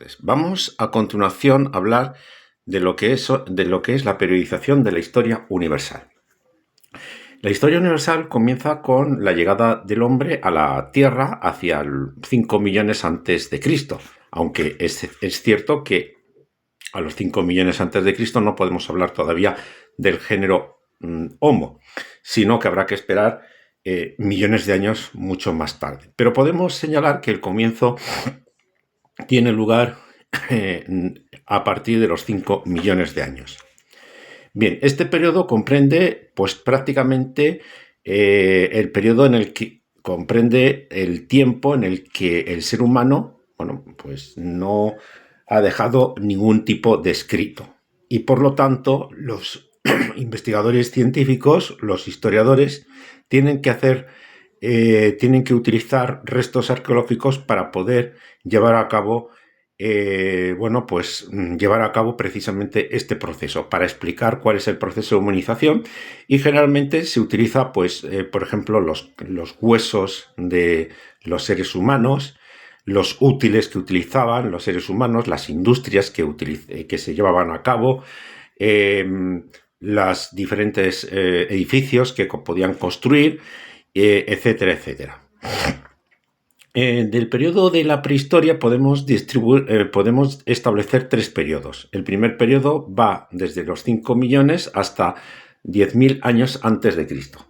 tardes. Vamos a continuación a hablar de lo que es la periodización de la historia universal. La historia universal comienza con la llegada del hombre a la Tierra hacia 5 millones antes de Cristo, aunque es cierto que a los 5 millones antes de Cristo no podemos hablar todavía del género Homo, sino que habrá que esperar millones de años mucho más tarde. Pero podemos señalar que el comienzo tiene lugar a partir de los 5 millones de años. Bien, este periodo comprende pues prácticamente el periodo en el que comprende el tiempo en el que el ser humano, bueno, pues no ha dejado ningún tipo de escrito. Y por lo tanto, los investigadores científicos, los historiadores, tienen que utilizar restos arqueológicos para poder llevar a cabo llevar a cabo precisamente este proceso, para explicar cuál es el proceso de humanización, y generalmente se utiliza, por ejemplo, los huesos de los seres humanos, los útiles que utilizaban los seres humanos, las industrias que se llevaban a cabo, los diferentes edificios que podían construir, etcétera, etcétera. Del periodo de la prehistoria podemos establecer 3 periodos. El primer periodo va desde los 5 millones hasta 10.000 años antes de Cristo.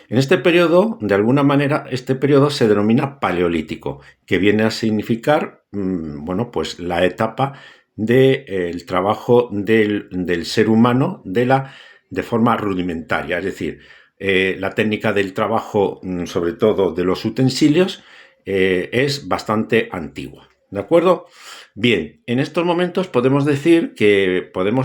En este periodo, de alguna manera, este periodo se denomina paleolítico, que viene a significar la etapa del trabajo del ser humano de forma rudimentaria, es decir, la técnica del trabajo, sobre todo de los utensilios, es bastante antigua, ¿de acuerdo? Bien, en estos momentos podemos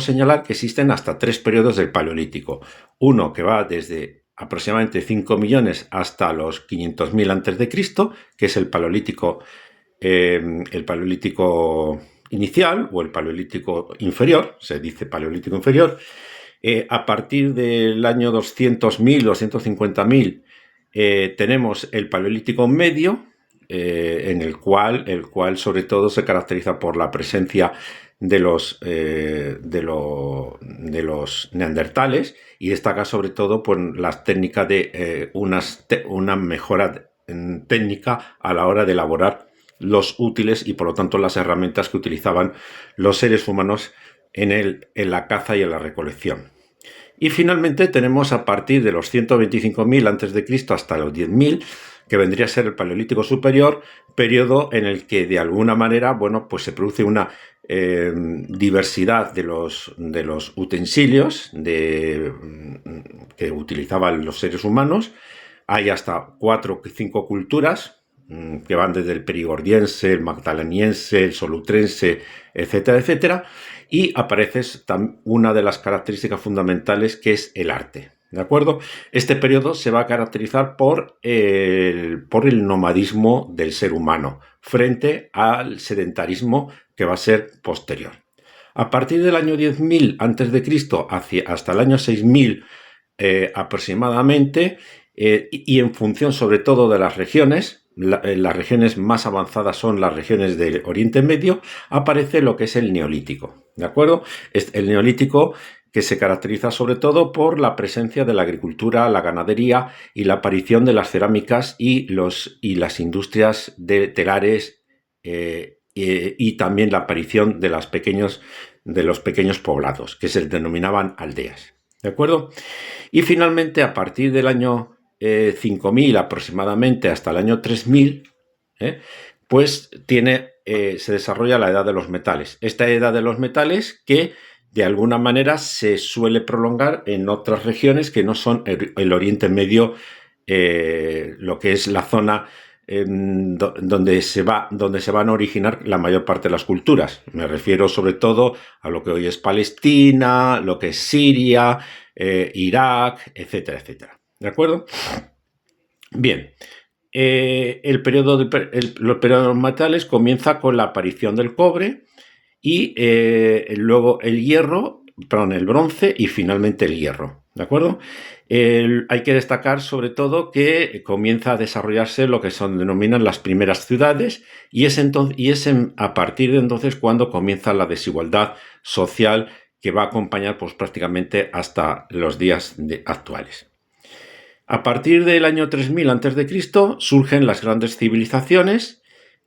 señalar que existen hasta 3 periodos del Paleolítico. Uno que va desde aproximadamente 5 millones hasta los 500.000 antes de Cristo, que es el Paleolítico inicial o el Paleolítico inferior, se dice Paleolítico inferior. A partir del año 200.000 o 150.000 tenemos el Paleolítico medio, el cual sobre todo se caracteriza por la presencia de los neandertales, y destaca sobre todo por las técnicas de una mejora técnica a la hora de elaborar los útiles y por lo tanto las herramientas que utilizaban los seres humanos en la caza y en la recolección. Y finalmente tenemos a partir de los 125.000 a.C. hasta los 10.000, que vendría a ser el Paleolítico superior, periodo en el que de alguna manera se produce una diversidad de los utensilios que utilizaban los seres humanos. Hay hasta 4 o 5 culturas que van desde el perigordiense, el magdaleniense, el solutrense, etcétera, etcétera, y aparece una de las características fundamentales, que es el arte. ¿De acuerdo? Este periodo se va a caracterizar por el nomadismo del ser humano frente al sedentarismo que va a ser posterior. A partir del año 10.000 a.C. hasta el año 6.000 aproximadamente, y en función sobre todo de las regiones, las regiones más avanzadas son las regiones del Oriente Medio, aparece lo que es el Neolítico. ¿De acuerdo? El Neolítico, que se caracteriza sobre todo por la presencia de la agricultura, la ganadería y la aparición de las cerámicas y las industrias de telares, y también la aparición de los pequeños poblados, que se denominaban aldeas. ¿De acuerdo? Y finalmente, a partir del año 5.000 aproximadamente hasta el año 3.000, se desarrolla la edad de los metales. Esta edad de los metales que de alguna manera se suele prolongar en otras regiones que no son el Oriente Medio, lo que es la zona donde se van a originar la mayor parte de las culturas. Me refiero sobre todo a lo que hoy es Palestina, lo que es Siria, Irak, etcétera, etcétera. ¿De acuerdo? Bien, los periodos metales comienza con la aparición del cobre y luego el bronce y finalmente el hierro. ¿De acuerdo? Hay que destacar sobre todo que comienza a desarrollarse lo que son denominan las primeras ciudades y a partir de entonces cuando comienza la desigualdad social que va a acompañar pues, prácticamente hasta los días actuales. A partir del año 3000 a.C. surgen las grandes civilizaciones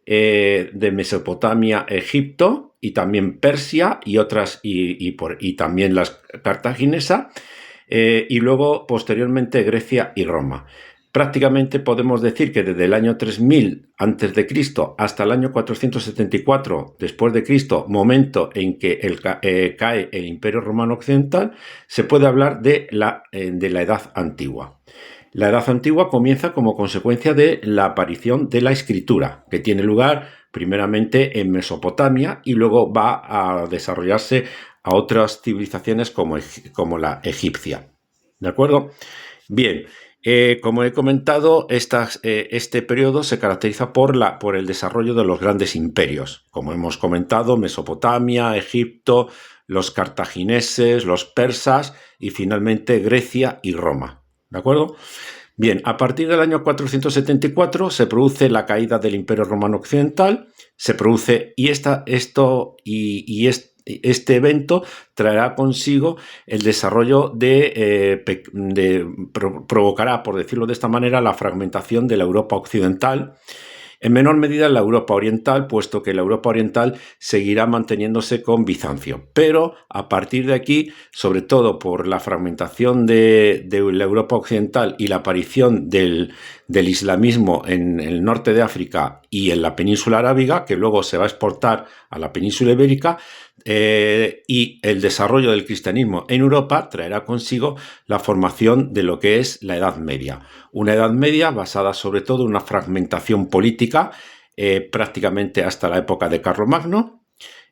de Mesopotamia, Egipto y también Persia y otras y también las cartaginesa y luego posteriormente Grecia y Roma. Prácticamente podemos decir que desde el año 3000 a.C. hasta el año 474 después de Cristo, momento en que cae el Imperio Romano Occidental, se puede hablar de la Edad Antigua. La Edad Antigua comienza como consecuencia de la aparición de la escritura, que tiene lugar primeramente en Mesopotamia y luego va a desarrollarse a otras civilizaciones como la egipcia. ¿De acuerdo? Bien, como he comentado, este periodo se caracteriza por el desarrollo de los grandes imperios. Como hemos comentado, Mesopotamia, Egipto, los cartagineses, los persas y finalmente Grecia y Roma. ¿De acuerdo? Bien, a partir del año 474 se produce la caída del Imperio Romano Occidental, se produce este evento traerá consigo el desarrollo provocará, por decirlo de esta manera, la fragmentación de la Europa occidental, en menor medida en la Europa oriental, puesto que la Europa oriental seguirá manteniéndose con Bizancio. Pero a partir de aquí, sobre todo por la fragmentación de la Europa occidental y la aparición del islamismo en el norte de África y en la península arábiga, que luego se va a exportar a la península ibérica, y el desarrollo del cristianismo en Europa traerá consigo la formación de lo que es la Edad Media. Una Edad Media basada sobre todo en una fragmentación política prácticamente hasta la época de Carlomagno,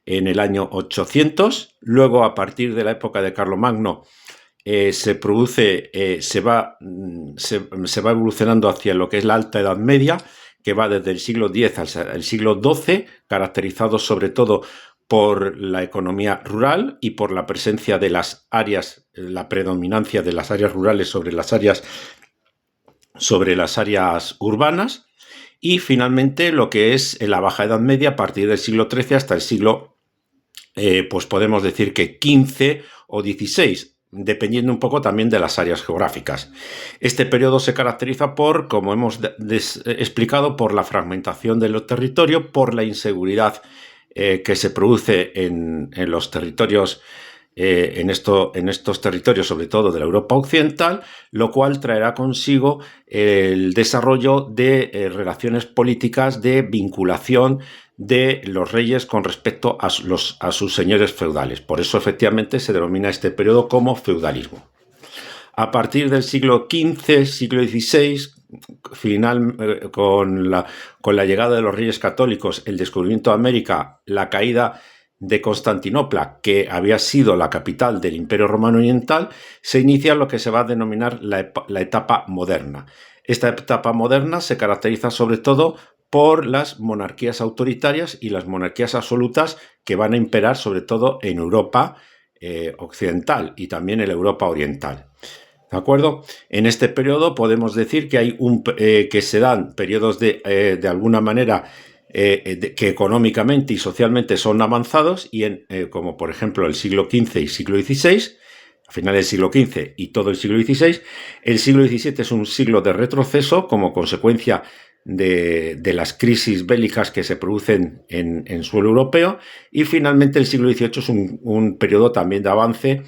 en el año 800. Luego, a partir de la época de Carlomagno, se va evolucionando hacia lo que es la Alta Edad Media, que va desde el siglo X al siglo XII, caracterizado sobre todo por la economía rural y por la presencia de las áreas, la predominancia de las áreas rurales sobre las áreas urbanas, y finalmente lo que es la Baja Edad Media a partir del siglo XIII hasta el siglo, pues podemos decir que XV o XVI, dependiendo un poco también de las áreas geográficas. Este periodo se caracteriza por, como hemos explicado, por la fragmentación del territorio, por la inseguridad que se produce en los territorios, en estos territorios, sobre todo de la Europa occidental, lo cual traerá consigo el desarrollo de relaciones políticas de vinculación de los reyes con respecto a sus señores feudales. Por eso, efectivamente, se denomina este periodo como feudalismo. A partir del siglo XV, siglo XVI, con la llegada de los reyes católicos, el descubrimiento de América, la caída de Constantinopla, que había sido la capital del Imperio Romano Oriental, se inicia lo que se va a denominar la etapa moderna. Esta etapa moderna se caracteriza sobre todo por las monarquías autoritarias y las monarquías absolutas que van a imperar sobre todo en Europa occidental y también en Europa oriental. ¿De acuerdo? En este periodo podemos decir que que se dan periodos de alguna manera que económicamente y socialmente son avanzados, como por ejemplo el siglo XV y siglo XVI, a finales del siglo XV y todo el siglo XVI. El siglo XVII es un siglo de retroceso como consecuencia de las crisis bélicas que se producen en suelo europeo, y finalmente el siglo XVIII es un periodo también de avance,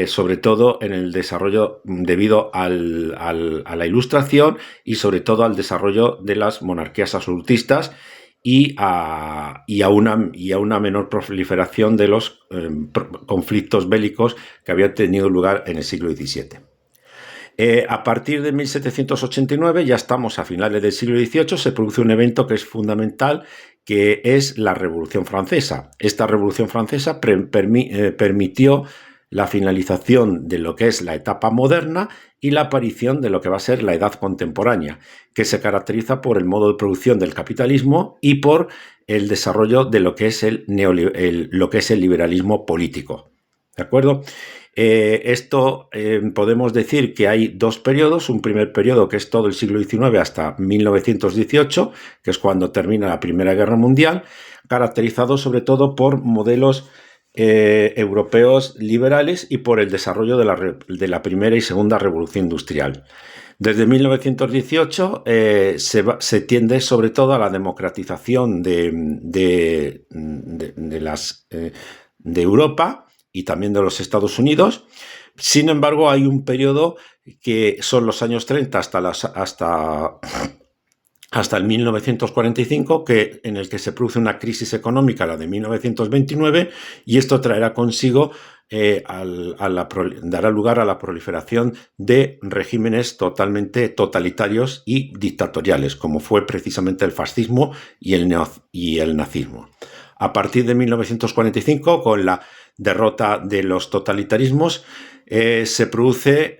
sobre todo en el desarrollo debido a la Ilustración y sobre todo al desarrollo de las monarquías absolutistas y a una menor proliferación de los conflictos bélicos que habían tenido lugar en el siglo XVII. A partir de 1789, ya estamos a finales del siglo XVIII, se produce un evento que es fundamental, que es la Revolución Francesa. Esta Revolución Francesa permitió la finalización de lo que es la etapa moderna y la aparición de lo que va a ser la edad contemporánea, que se caracteriza por el modo de producción del capitalismo y por el desarrollo de lo que es el liberalismo político. ¿De acuerdo? Podemos decir que hay dos periodos, un primer periodo que es todo el siglo XIX hasta 1918, que es cuando termina la Primera Guerra Mundial, caracterizado sobre todo por modelos europeos liberales y por el desarrollo de la primera y segunda revolución industrial. Desde 1918 se tiende sobre todo a la democratización de Europa y también de los Estados Unidos. Sin embargo, hay un periodo que son los años 30 hasta el 1945, en el que se produce una crisis económica, la de 1929, y esto traerá consigo, dará lugar a la proliferación de regímenes totalmente totalitarios y dictatoriales, como fue precisamente el fascismo y el nazismo. A partir de 1945, con la derrota de los totalitarismos, se produce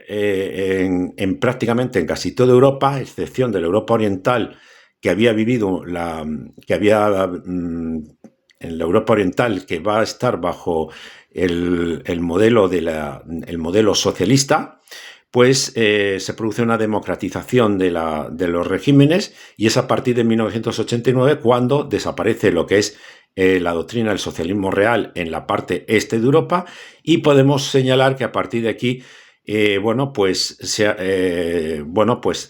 prácticamente en casi toda Europa, a excepción de la Europa Oriental, que había vivido en la Europa Oriental, que va a estar bajo el modelo socialista, pues se produce una democratización de los regímenes, y es a partir de 1989 cuando desaparece lo que es la doctrina del socialismo real en la parte este de Europa, y podemos señalar que a partir de aquí, pues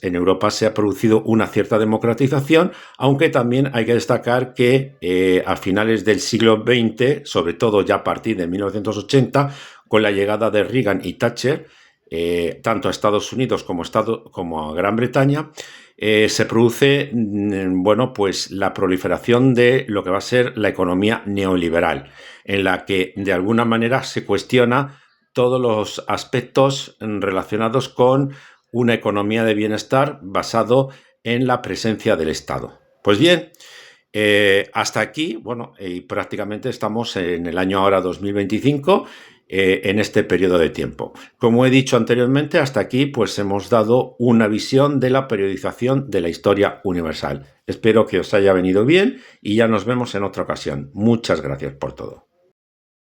en Europa se ha producido una cierta democratización, aunque también hay que destacar que a finales del siglo XX, sobre todo ya a partir de 1980, con la llegada de Reagan y Thatcher, tanto a Estados Unidos como a Gran Bretaña, se produce pues la proliferación de lo que va a ser la economía neoliberal, en la que de alguna manera se cuestiona todos los aspectos relacionados con una economía de bienestar basado en la presencia del Estado. Pues bien, hasta aquí, prácticamente estamos en el año ahora 2025, en este periodo de tiempo. Como he dicho anteriormente, hasta aquí pues hemos dado una visión de la periodización de la historia universal. Espero que os haya venido bien y ya nos vemos en otra ocasión. Muchas gracias por todo.